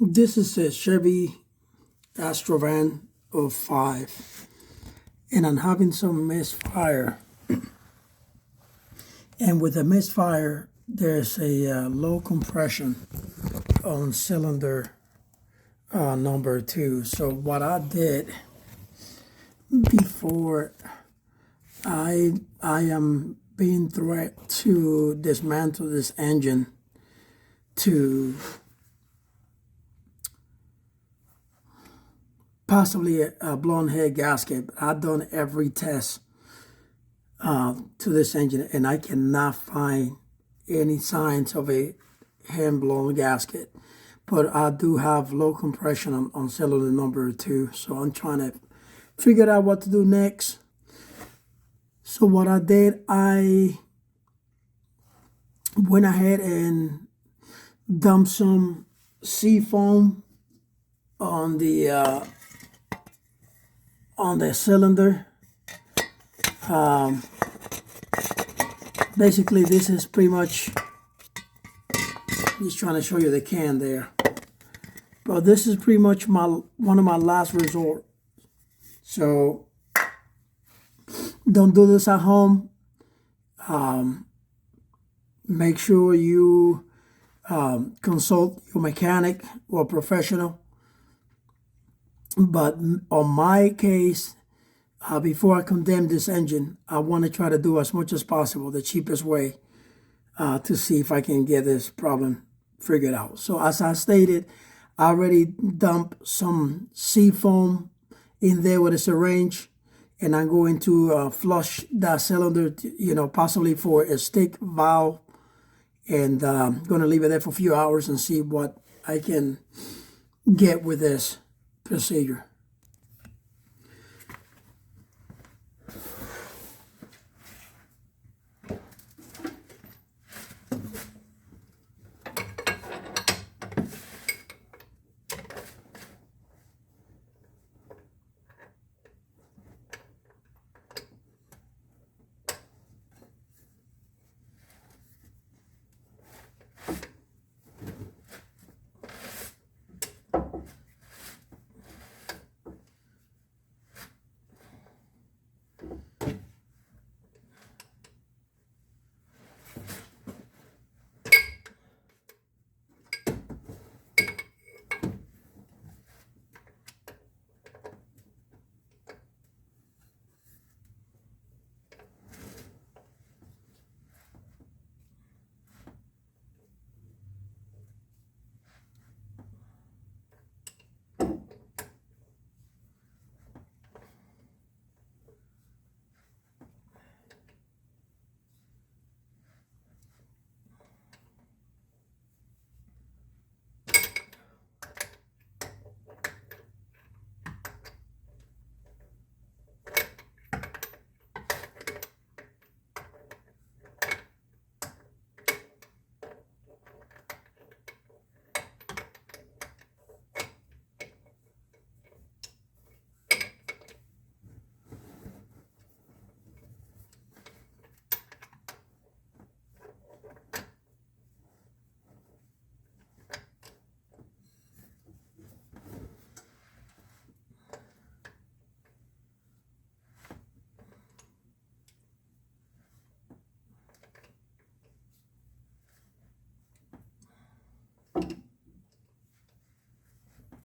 This is a Chevy Astrovan '05, and I'm having some misfire. And with the misfire, there's a low compression on cylinder number 2. So what I did before, I am being threatened to dismantle this engine to possibly a blown head gasket. I've done every test to this engine, and I cannot find any signs of a hand-blown gasket. But I do have low compression on cylinder number 2, so I'm trying to figure out what to do next. So what I did, I went ahead and dumped some seafoam on the cylinder. Basically, this is pretty much, just trying to show you the can there. But this is pretty much one of my last resort. So don't do this at home. Make sure you consult your mechanic or professional. But on my case, before I condemn this engine, I want to try to do as much as possible, the cheapest way, to see if I can get this problem figured out. So as I stated, I already dumped some seafoam in there with a syringe, and I'm going to flush that cylinder, possibly for a stick valve, and I'm going to leave it there for a few hours and see what I can get with this procedure.